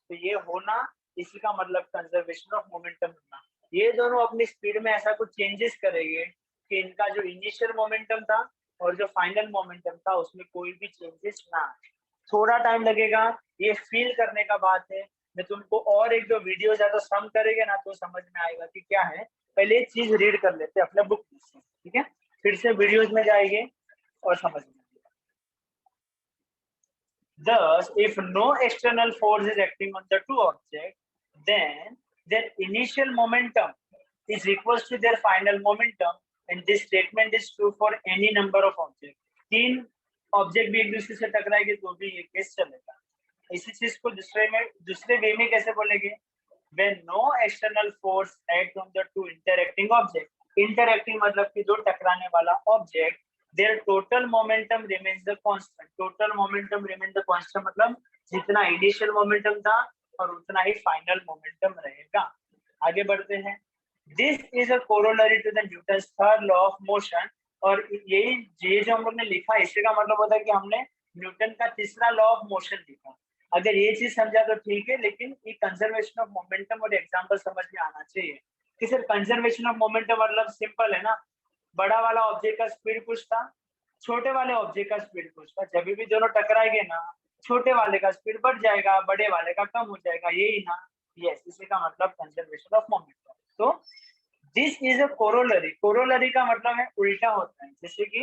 तो ये होना, इसी का मतलब कंजर्वेशन ऑफ मोमेंटम होना। ये दोनों अपनी स्पीड में ऐसा कुछ चेंजेस करेंगे कि इनका जो इनिशियल मोमेंटम था और जो फाइनल मोमेंटम था उसमें कोई भी चेंजेस ना आए। थोड़ा टाइम लगेगा, ये फील करने का बात है। मैं तुमको और एक दो वीडियो ज्यादा सम करेंगे ना तो समझ में आएगा कि क्या है। पहले एक चीज रीड कर लेते हैं अपने बुक से, ठीक है, फिर से वीडियोज में जाएंगे और समझ में आएगा। Thus, if no external force is acting on the two objects, then their initial momentum is equals to their final momentum, and this statement is true for any number of objects. तीन object भी एक दूसरे से टकराएंगे तो भी ये case चलेगा। इसी चीज को दूसरे वे में कैसे बोलेंगे? When no external force acts on the two interacting objects, interacting मतलब कि दो टकराने वाला object, their total momentum remains the constant. Total momentum remains the constant मतलब जितना इनिशियल मोमेंटम था और उतना ही फाइनल मोमेंटम रहेगा। आगे बढ़ते हैं। This is a corollary to the Newton's third law of motion। और ये जो हम लोग ने लिखा इससे का मतलब होता है कि हमने न्यूटन का तीसरा लॉ ऑफ मोशन लिखा। अगर ये चीज समझा तो ठीक है, लेकिन ये कंजर्वेशन ऑफ मोमेंटम और एग्जांपल समझ में आना चाहिए कि सर कंजर्वेशन ऑफ मोमेंटम मतलब सिंपल है ना, बड़ा वाला ऑब्जेक्ट का स्पीड कुछ था, छोटे वाले ऑब्जेक्ट का स्पीड कुछ था, जब भी दोनों टकराएंगे ना छोटे वाले का स्पीड बढ़ जाएगा, बड़े वाले का कम हो जाएगा, यही ना। यस, इसी का मतलब कंजर्वेशन ऑफ मोमेंटम। तो this is a corollary. Corollary का मतलब है उल्टा होता है। जैसे कि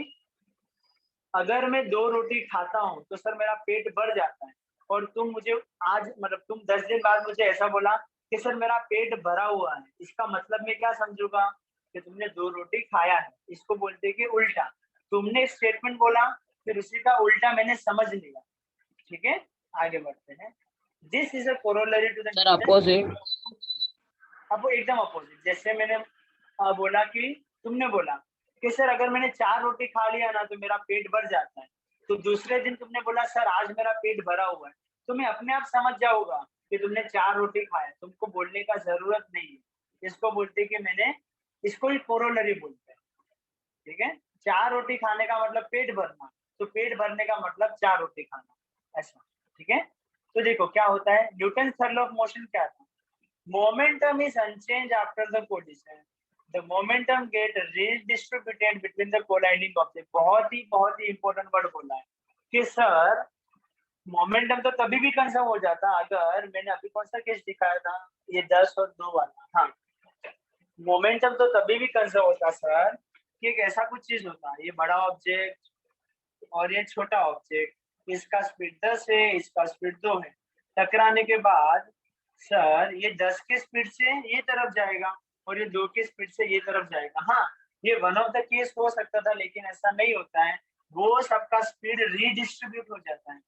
अगर मैं 2 रोटी खाता हूँ तो सर मेरा पेट भर जाता है, और तुम मुझे आज मतलब तुम 10 दिन बाद मुझे ऐसा बोला कि सर मेरा पेट भरा हुआ है, इसका मतलब मैं क्या समझूंगा कि तुमने 2 रोटी खाया है। इसको बोलते हैं कि उल्टा। तुमने स्टेटमेंट बोला, फिर उसी का उल्टा मैंने समझ लिया। ठीक है, आगे बढ़ते हैं। This is a corollary to the sir opposite. अब एकदम अपोजिट। जैसे मैंने बोला कि तुमने बोला कि सर अगर मैंने 4 रोटी खा लिया ना तो मेरा पेट भर जाता है, तो दूसरे दिन तुमने बोला सर आज मेरा पेट भरा हुआ है, तो मैं अपने आप समझ जाऊंगा कि तुमने 4 रोटी खाया, तुमको बोलने का जरूरत नहीं है। इसको बोलते कि मैंने, इसको ही कोरोलरी बोलते हैं। ठीक है, 4 रोटी खाने का मतलब पेट भरना, तो पेट भरने का मतलब 4 रोटी खाना, ऐसा। ठीक है, तो देखो क्या होता है, Newton third law of motion क्या था? Momentum is unchanged after the collision. The momentum get redistributed between the colliding object. बहुत ही इंपॉर्टेंट वर्ड बोला है कि सर मोमेंटम तो तभी भी कंजर्व हो जाता अगर, मैंने अभी कौन सा केस दिखाया था, ये 10 और 2 वाला। हाँ, मोमेंटम तो तभी भी कंजर्व होता सर कि एक ऐसा कुछ चीज होता, ये बड़ा ऑब्जेक्ट और ये छोटा ऑब्जेक्ट, इसका स्पीड 10 है, इसका स्पीड 2 है, टकराने के बाद सर ये 10 के स्पीड से ये तरफ जाएगा और ये 2 के स्पीड से ये तरफ जाएगा। हाँ, ये वन ऑफ द केस हो सकता था, लेकिन ऐसा नहीं होता है। वो सबका स्पीड रीडिस्ट्रीब्यूट हो जाता है।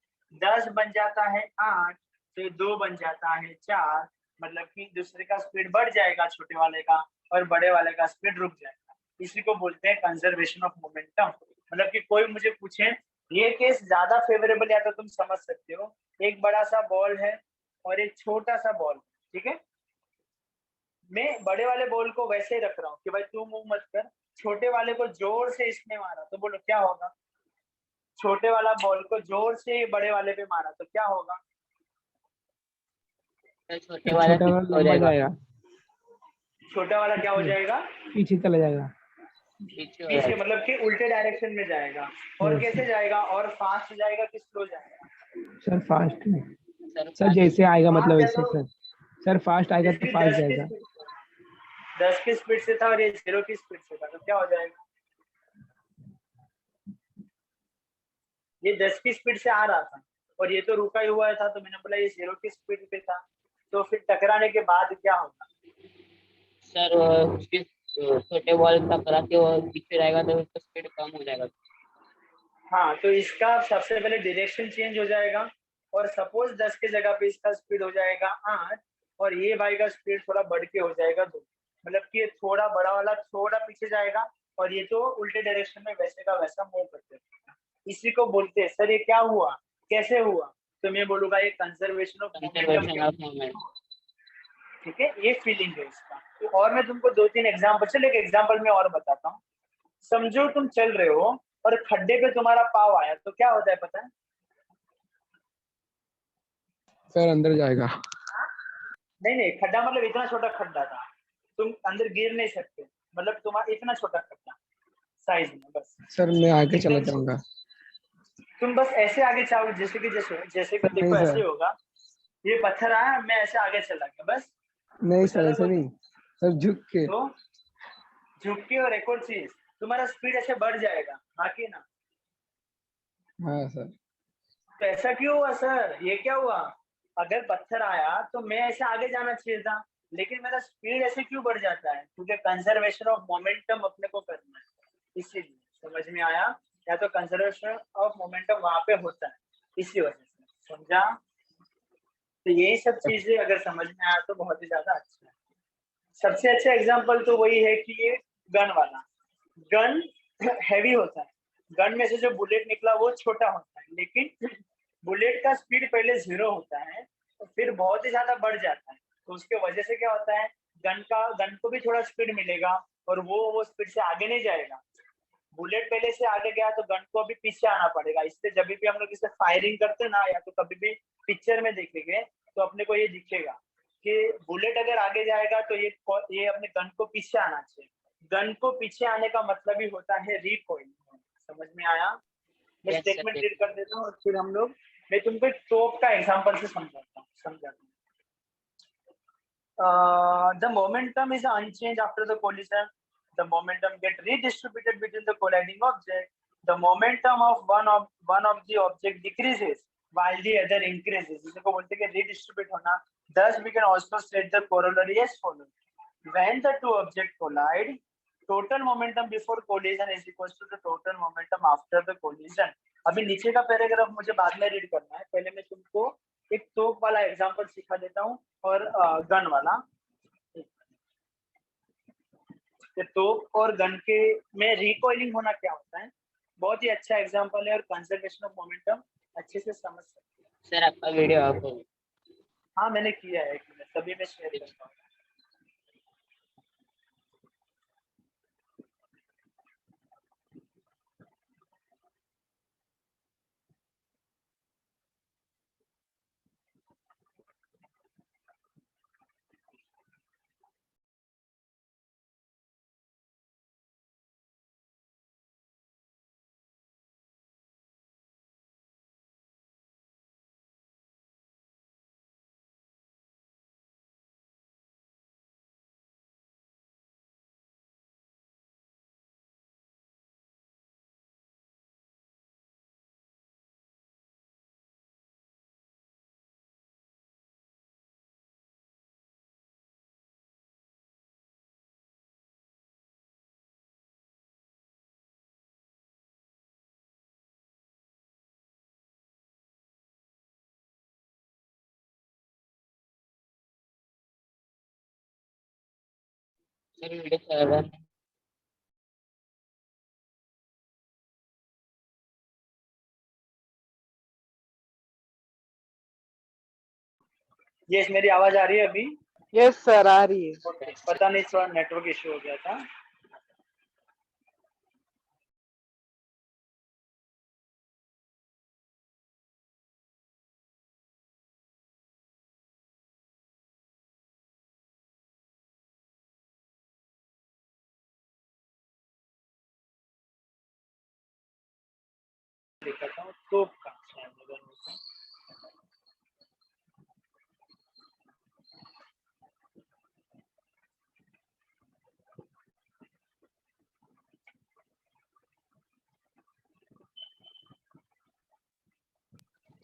10 बन जाता है 8, तो 2 बन जाता है 4, मतलब कि दूसरे का स्पीड बढ़ जाएगा छोटे वाले का, और बड़े वाले का स्पीड रुक जाएगा। इसी को बोलते हैं कंजर्वेशन ऑफ मोमेंटम। मतलब कि कोई मुझे पूछे, ये केस ज्यादा फेवरेबल या तो तुम समझ सकते हो, एक बड़ा सा बॉल है और एक छोटा सा बॉल, ठीक है, मैं बड़े वाले बॉल को वैसे ही रख रहा हूँ कि भाई तू मूव मत कर, छोटे वाले को जोर से इसने मारा तो बोलो क्या होगा? छोटे वाला बॉल को जोर से बड़े वाले पे मारा तो क्या होगा? छोटे वाला छोटा वाला पीछे हो लंबा जाएगा। जाएगा, छोटा वाला क्या हो जाएगा? पीछे चला जाएगा। पीछे हो पीछे जाएगा। मतलब कि उल्टे डायरेक्शन में जाएगा। और Yes, कैसे sir. जाएगा? और फास्ट जाएगा कि स्लो जाएगा? सर फास्ट में, सर सर जैसे आएगा मतलब फास्ट है वैसे तो सर फास्ट आएगा तो जैसे फास्ट 10 की जाएगा। स्पीड, 10 की स्पीड से था और ये 0 की स्पीड से था तो क्या हो जाएगा? ये 10 की स्पीड से आ रहा था और ये तो रुका ही हुआ था, तो मैंने बोला ये 0 की स्पीड पे था, तो फिर टकराने के बाद क्या होगा? सर उसके छोटे बॉल टकरा के वो पीछे रहेगा तो उसका स्पीड कम हो जाएगा। हाँ, तो इसका सबसे पहले डायरेक्शन चेंज हो जाएगा, और सपोज 10 की जगह पे इसका स्पीड हो जाएगा 8, और ये भाई का स्पीड थोड़ा बढ़ के हो जाएगा 2, मतलब कि थोड़ा बड़ा वाला थोड़ा पीछे जाएगा और ये तो उल्टे डायरेक्शन में वैसे का वैसा मूव करते हैं। इसी को बोलते हैं सर ये क्या हुआ, कैसे हुआ? तो मैं बोलूंगा ये conservation of conservation of momentum. Moment. ठीक है, ये फीलिंग है इसका। तो और मैं तुमको 2-3 एग्जाम्पल, चलो एक एग्जाम्पल में और बताता हूँ। समझो तुम चल रहे हो और खड्डे पे तुम्हारा पाव आया तो क्या होता है पता है? सर अंदर जाएगा। नहीं, खड्डा मतलब इतना छोटा खड्डा था, तुम अंदर गिर नहीं सकते, मतलब तुम्हारा इतना छोटा खड्डा, साइज में बस। सर मैं आगे चला जाऊंगा। तुम बस ऐसे आगे चाहो, जैसे कि जैसे कि देखो नहीं ऐसे सर, होगा, ये पत्थर आया, मैं ऐसे आगे चला गया बस, नहीं कुछ सर अलग ऐसे हो नहीं सर, झुक के। तो झुक के। और एक और चीज, तुम्हारा स्पीड ऐसे बढ़ जाएगा, हाँ कि ना? हाँ सर। तो ऐसा क्यों हुआ सर, ये क्या हुआ? अगर पत्थर आया तो मैं ऐसे आगे जाना चाहिए था, लेकिन मेरा स्पीड ऐसे क्यों बढ़ जाता है? क्योंकि कंजर्वेशन ऑफ मोमेंटम अपने को करना है, इसीलिए। समझ में आया? या तो कंजर्वेशन ऑफ मोमेंटम वहां पे होता है, इसी वजह से। समझा? तो यही सब चीजें अगर समझ में आया तो बहुत ही ज्यादा अच्छा है। सबसे अच्छा एग्जाम्पल तो वही है कि ये गन वाला। गन हैवी होता है, गन में से जो बुलेट निकला वो छोटा होता है, लेकिन बुलेट का स्पीड पहले 0 होता है, तो फिर बहुत ही ज्यादा बढ़ जाता है। तो उसके वजह से क्या होता है, गन को भी थोड़ा स्पीड मिलेगा, और वो स्पीड से आगे नहीं जाएगा। बुलेट पहले से आगे गया तो गन को अभी पीछे आना पड़ेगा। इससे जब भी हम लोग इसे फायरिंग करते हैं ना, या तो कभी भी पिक्चर में देखेंगे तो अपने को ये दिखेगा कि बुलेट अगर आगे जाएगा तो ये अपने गन को पीछे आना चाहिए। गन को पीछे आने का मतलब ही होता है रिकॉइल। समझ में आया? मैं यस स्टेटमेंट सर। रीड कर देता हूँ और फिर हम लोग, मैं तुमको एक तोप का एग्जांपल से समझाता हूँ। The momentum is unchanged after the collision. The momentum get redistributed between the colliding object. The momentum of one of the object decreases while the other increases. इसको बोलते हैं कि redistribute होना. Thus, we can also state the corollary as follows: when the two objects collide, total momentum before collision is equals to the total momentum after the collision. अभी नीचे का paragraph मुझे बाद में रीड करना है, पहले मैं तुमको एक तोप वाला एग्जांपल सिखा देता हूँ और गन वाला। तो तोप और गन के में रिकॉइलिंग होना क्या होता है, बहुत ही अच्छा एग्जांपल है, और कंजर्वेशन ऑफ मोमेंटम अच्छे से समझ सकते हैं। सर आपका वीडियो ऑफ हो हाँ मैंने किया है, तभी मैं शेयर करता हूँ। सर, वीडियो चल रहा है। ये मेरी आवाज आ रही है अभी? यस सर, आ रही है। ओके, पता नहीं थोड़ा नेटवर्क इशू हो गया था। दिखाता हूँ तोप का शायद अगर हो तो।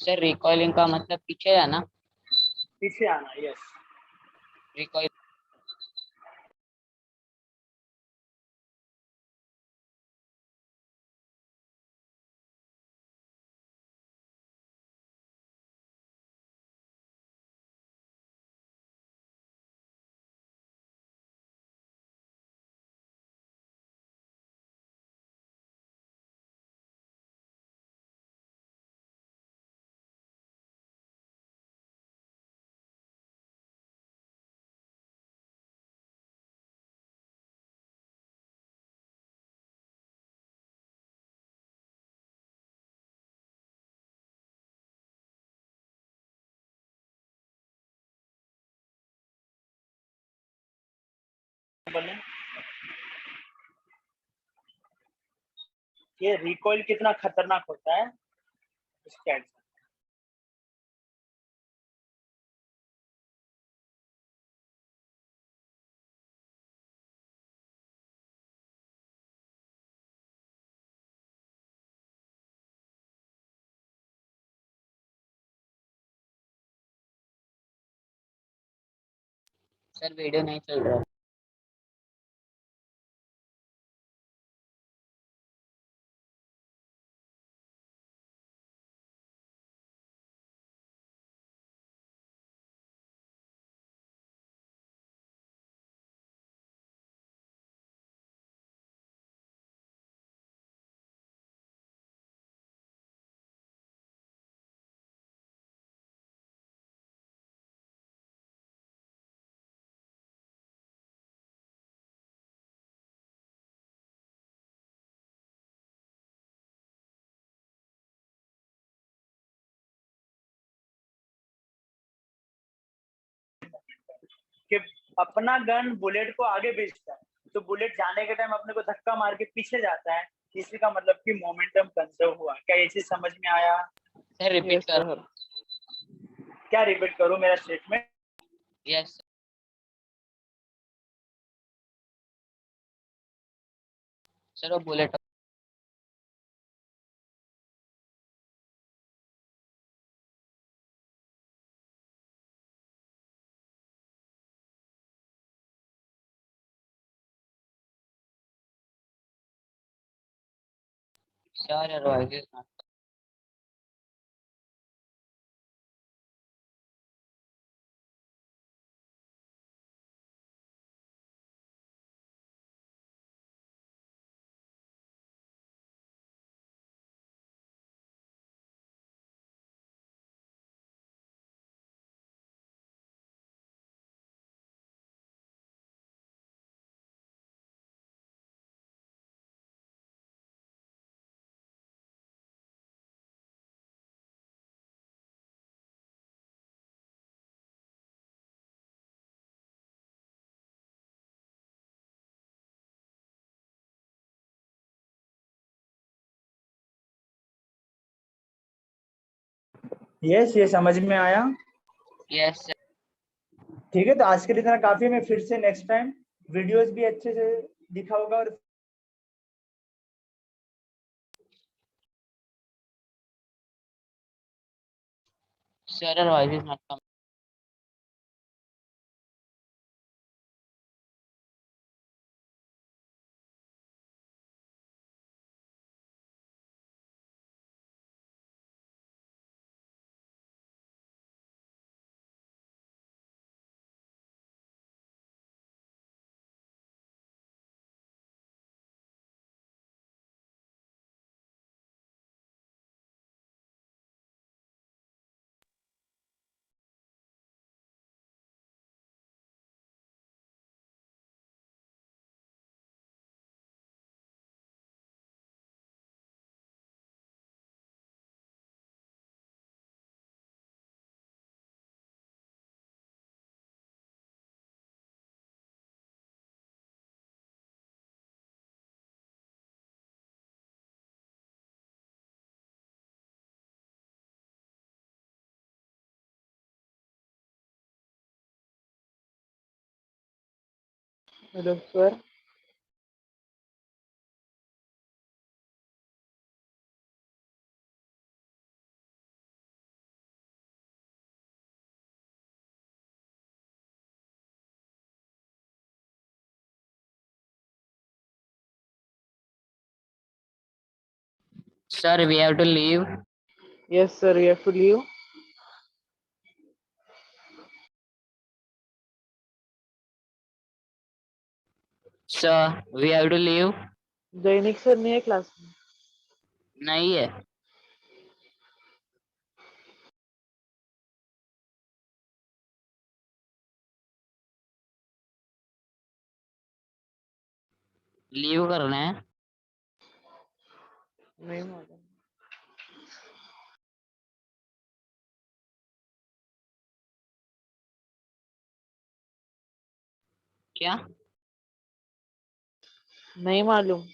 सर रिकॉइलिंग का मतलब पीछे जाना। पीछे आना, यस। रिकॉइल बने ये रिकॉइल कितना खतरनाक होता है उसके आगे। सर वीडियो नहीं चल रहा। कि अपना गन बुलेट को आगे भेजता है, तो बुलेट जाने के टाइम अपने को धक्का मार के पीछे जाता है, इसी का मतलब कि मोमेंटम कंजर्व हुआ। क्या ये चीज समझ में आया? सर रिपीट Yes, कर। sir. क्या रिपीट करूं मेरा स्टेटमेंट? यस सर वो bullet. Sir otherwise is not। Yes, ये समझ में आया। Yes sir. ठीक है, तो आज के लिए इतना काफी है। मैं फिर से नेक्स्ट टाइम वीडियोस भी अच्छे से दिखा होगा और sir otherwise is not come। Hello, sir. Sir, we have to leave. Yes, sir. We have to leave. Sir, we have to leave. Dainik sir नहीं है क्लास में। नहीं है। लीव करना है। नहीं मालूम। क्या? नहीं मालूम।